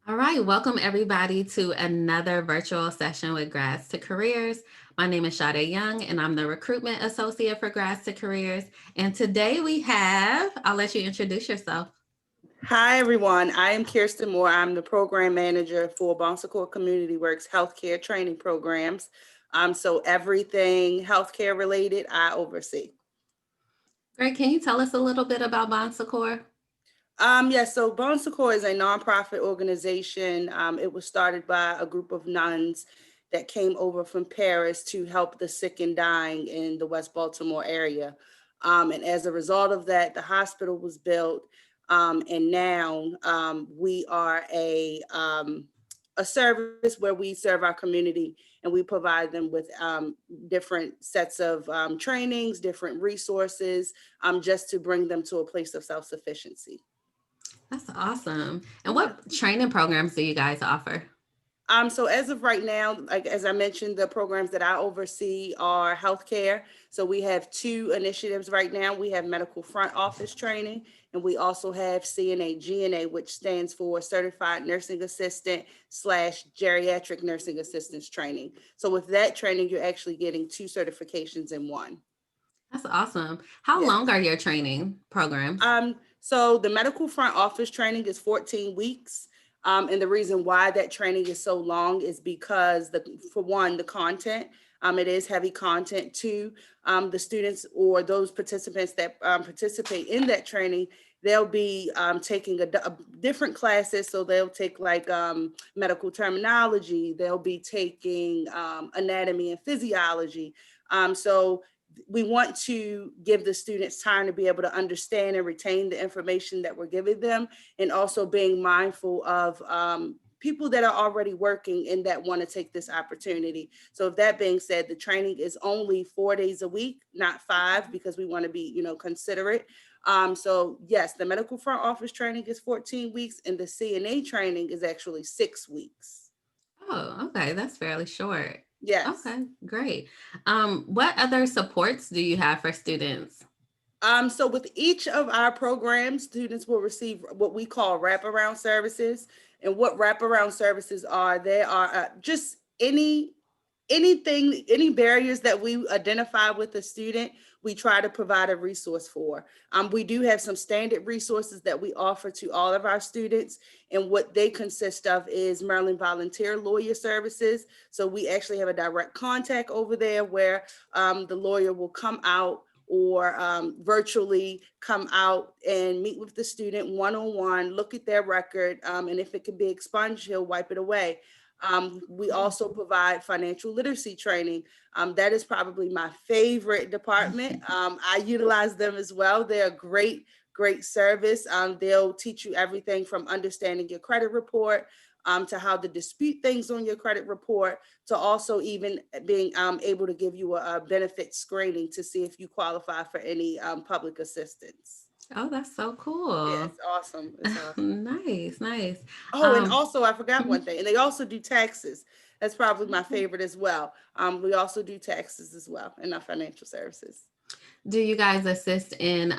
All right, welcome everybody to another virtual session with Grads to Careers. My name is Sade Young, and I'm the Recruitment Associate for Grads to Careers. And today we have, I'll let you introduce yourself. Hi, everyone. I am Kirsten Moore. I'm the program manager for Secours Community Works healthcare training programs. So everything healthcare related, I oversee. Great. Can you tell us a little bit about Bon Secours? Yes, so Bon Secours is a nonprofit organization. It was started by a group of nuns that came over from Paris to help the sick and dying in the West Baltimore area. And as a result of that, the hospital was built. And now we are a service where we serve our community and we provide them with different sets of trainings, different resources, just to bring them to a place of self-sufficiency. That's awesome. And Yeah. what training programs do you guys offer? So as of right now, like as I mentioned, the programs that I oversee are healthcare. So we have two initiatives right now. We have medical front office training, and we also have CNA GNA, which stands for Certified Nursing Assistant / Geriatric Nursing Assistance Training. So with that training, you're actually getting two certifications in one. That's awesome. How Yes. long are your training programs? So the medical front office training is 14 weeks. And the reason why that training is so long is because for one, the content, it is heavy content. Two, the students or those participants that participate in that training, they'll be taking a different classes. So they'll take like medical terminology, they'll be taking anatomy and physiology. So we want to give the students time to be able to understand and retain the information that we're giving them, and also being mindful of people that are already working and that want to take this opportunity. So with that being said, the training is only 4 days a week, not 5, because we want to be, considerate. So yes, the medical front office training is 14 weeks and the CNA training is actually 6 weeks. Oh, okay. That's fairly short. Yes. Okay, great. What other supports do you have for students? So with each of our programs, students will receive what we call wraparound services. And what wraparound services are, they are just anything, any barriers that we identify with a student, we try to provide a resource for. We do have some standard resources that we offer to all of our students. And what they consist of is Maryland Volunteer Lawyer Services. So we actually have a direct contact over there where the lawyer will come out or virtually come out and meet with the student one-on-one, look at their record, and if it can be expunged, he'll wipe it away. We also provide financial literacy training. That is probably my favorite department. I utilize them as well. They're a great service. They'll teach you everything from understanding your credit report, to how to dispute things on your credit report, to also even being able to give you a benefit screening to see if you qualify for any public assistance. Oh, that's so Yeah, cool. it's awesome. It's awesome. Nice, nice. Oh, and Um, also I forgot mhm. one thing, and they also do taxes. That's probably my favorite as well. We also do taxes as well in our financial services. Do you guys assist in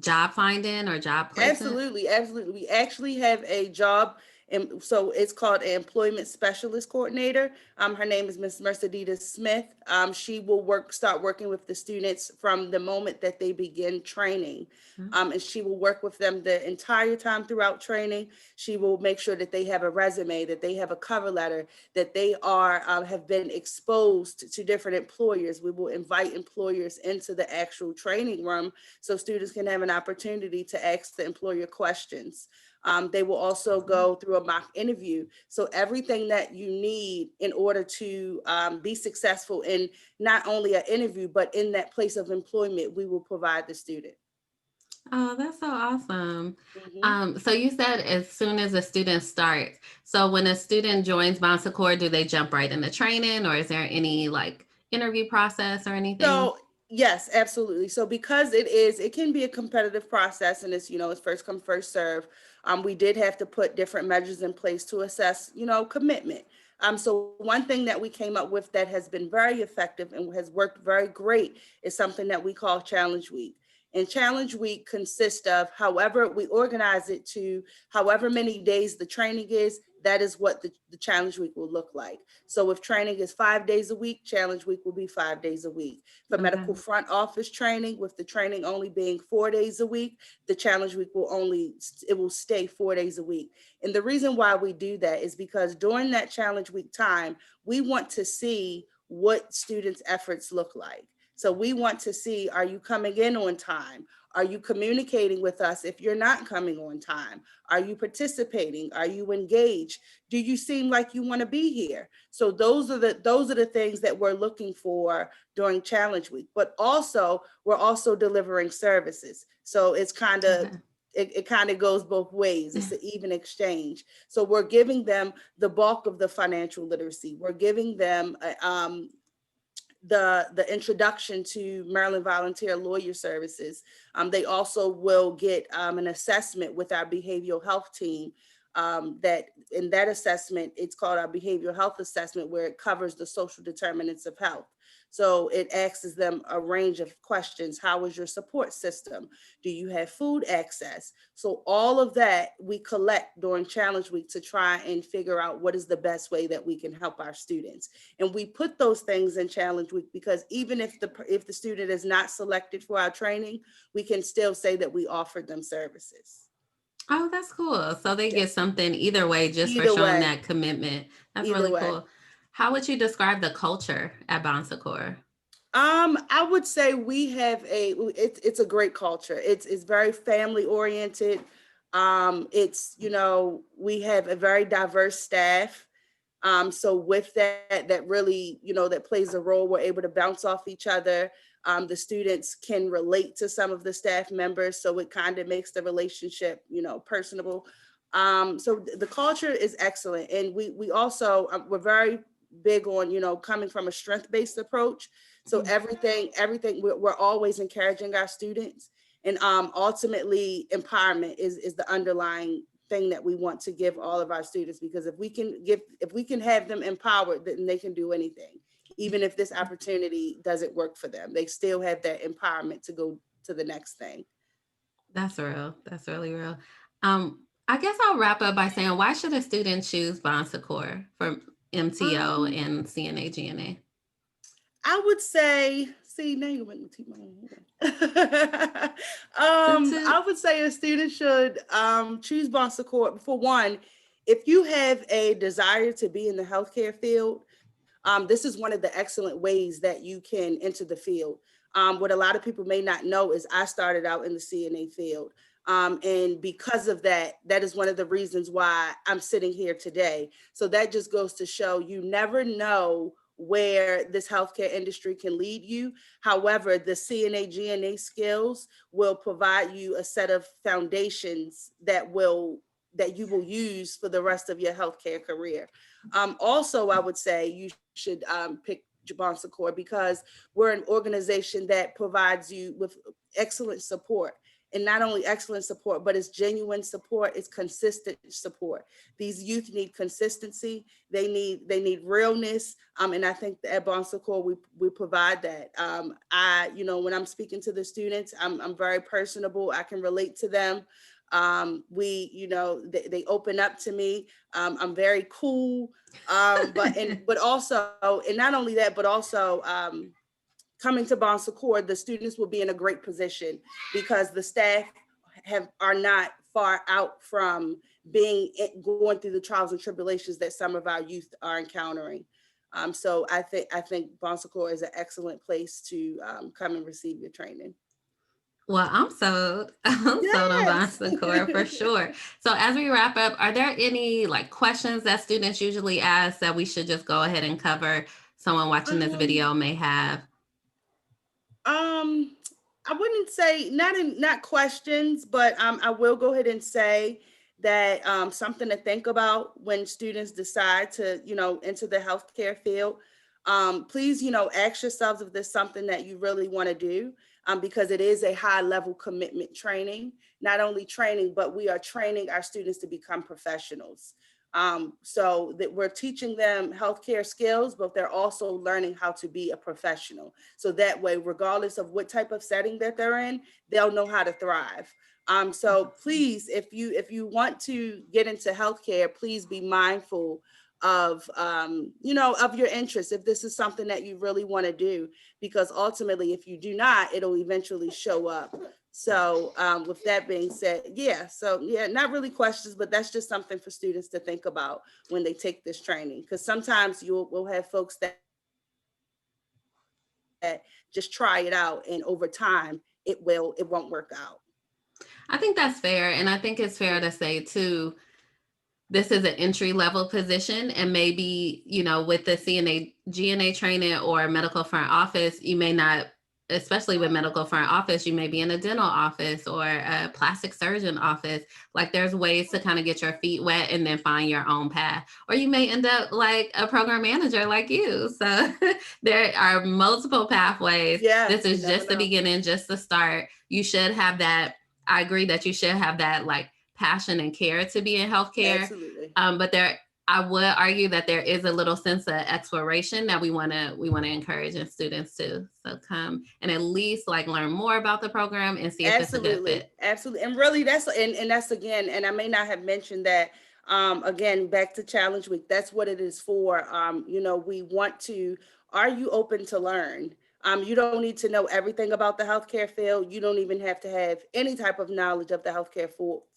job finding or job placement? Absolutely, absolutely. We actually have a job, and so it's called an employment specialist coordinator. Her name is Miss Mercedes Smith. She will start working with the students from the moment that they begin training. And she will work with them the entire time throughout training. She will make sure that they have a resume, that they have a cover letter, that they are have been exposed to different employers. We will invite employers into the actual training room so students can have an opportunity to ask the employer questions. They will also go through a mock interview. So everything that you need in order to be successful in not only an interview, but in that place of employment, we will provide the student. Oh, that's so awesome. Mhm. So you said as soon as a student starts. So when a student joins Bon Secours, do they jump right into training, or is there any like interview process or anything? So yes, absolutely. So because it can be a competitive process, and it's first come, first serve. We did have to put different measures in place to assess, commitment. So one thing that we came up with that has been very effective and has worked very great is something that we call Challenge Week. And challenge week consists of, however, we organize it to however many days the training is, that is what the challenge week will look like. So if training is 5 days a week, challenge week will be 5 days a week. For Okay. medical front office training, with the training only being 4 days a week, the challenge week it will stay 4 days a week. And the reason why we do that is because during that challenge week time, we want to see what students' efforts look like. So we want to see, are you coming in on time? Are you communicating with us if you're not coming on time? Are you participating? Are you engaged? Do you seem like you want to be here? So those are the things that we're looking for during challenge week. But also, we're also delivering services. So it's kind of Okay. it kind of goes both ways. It's an even exchange. So we're giving them the bulk of the financial literacy. We're giving them the introduction to Maryland Volunteer Lawyer Services. They also will get an assessment with our behavioral health team. That in that assessment, it's called our behavioral health assessment, where it covers the social determinants of health. So it asks them a range of questions. How is your support system? Do you have food access? So all of that we collect during challenge week to try and figure out what is the best way that we can help our students. And we put those things in challenge week because even if the student is not selected for our training, we can still say that we offered them services. Oh, that's cool. So they get Yes. something either way just for Either showing way, that commitment. That's either really way. cool. How would you describe the culture at Bon Secours? I would say we have it's a great culture. It's very family oriented. It's, we have a very diverse staff. So with that really, that plays a role. We're able to bounce off each other. The students can relate to some of the staff members, so it kind of makes the relationship, personable. The culture is excellent, and we also we're very big on, coming from a strength-based approach. So Mm. everything we're always encouraging our students, and ultimately empowerment is the underlying thing that we want to give all of our students, because if we can have them empowered, then they can do anything. Even if this opportunity doesn't work for them, they still have that empowerment to go to the next thing. That's real. That's really real. I guess I'll wrap up by saying, why should a student choose Bon Secours for MTO Um, and CNA GNA? I would say, see, now you went to my own. Toot toot. I would say a student should choose Bon Secours. For one, if you have a desire to be in the healthcare field, this is one of the excellent ways that you can enter the field. What a lot of people may not know is I started out in the CNA field. And because of that, that is one of the reasons why I'm sitting here today. So that just goes to show you never know where this healthcare industry can lead you. However, the CNA, GNA skills will provide you a set of foundations that you will use for the rest of your healthcare career. Also, I would say you should pick Bon Secours because we're an organization that provides you with excellent support. And not only excellent support, but it's genuine support, it's consistent support. These youth need consistency, they need realness. And I think that at Bon Secours we provide that. When I'm speaking to the students, I'm very personable, I can relate to them. They open up to me. I'm very cool. But also, and not only that, but also coming to Bon Secours, the students will be in a great position because the staff are not far out from going through the trials and tribulations that some of our youth are encountering. So I think Bon Secours is an excellent place to come and receive your training. Well, I'm sold. I'm sold on Bon Yes. Secours for sure. So as we wrap up, are there any like questions that students usually ask that we should just go ahead and cover? Someone watching this um, video may have. Um, I wouldn't say not questions, but I will go ahead and say that something to think about when students decide to, enter the healthcare field. Please, ask yourselves if there's something that you really want to do, because it is a high level commitment training. Not only training, but we are training our students to become professionals. So that we're teaching them healthcare skills, but they're also learning how to be a professional. So that way, regardless of what type of setting that they're in, they'll know how to thrive. So please, if you want to get into healthcare, please be mindful of of your interests, if this is something that you really want to do, because ultimately if you do not, it'll eventually show up. So with that being said, yeah, not really questions, but that's just something for students to think about when they take this training, because sometimes we'll have folks that just try it out, and over time it won't work out. I think that's fair. And I think it's fair to say, too, this is an entry level position, and maybe, with the CNA GNA training or medical front office, you may not, especially with medical front office, you may be in a dental office or a plastic surgeon office. Like, there's ways to kind of get your feet wet and then find your own path, or you may end up like a program manager like you. So there are multiple pathways. This Yes, you is never just the know. beginning, just the start. You should have that. I agree that you should have that, like, passion and care to be in healthcare. Absolutely. But I would argue that there is a little sense of exploration that we want to encourage in students too. So come and at least, like, learn more about the program and see if it's a good Absolutely, fit. absolutely. And really and that's again, and I may not have mentioned that, again, back to Challenge Week, that's what it is for. We want to, are you open to learn? You don't need to know everything about the healthcare field. You don't even have to have any type of knowledge of the healthcare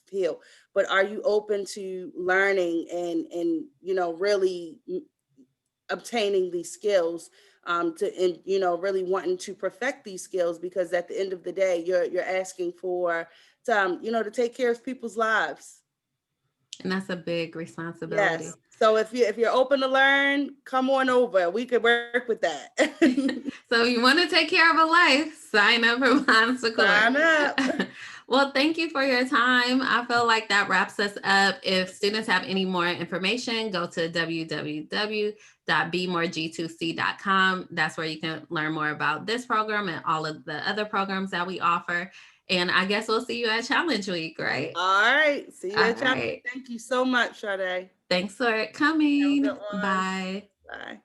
field, but are you open to learning and really obtaining these skills, to and really wanting to perfect these skills, because at the end of the day you're asking for to take care of people's lives. And that's a big Yes, responsibility. so if you're open to learn, come on over, we could work with that. So if you want to take care of a life, sign up for Mind Secours. Sign up. Well, thank you for your time. I feel like that wraps us up. If students have any more information, go to www.bmoreg2c.com. That's where you can learn more about this program and all of the other programs that we offer. And I guess we'll see you at Challenge Week, right? All right, see you All at Challenge. right. Thank you so much, Sade. Thanks for Have a coming. good one. Bye. Bye.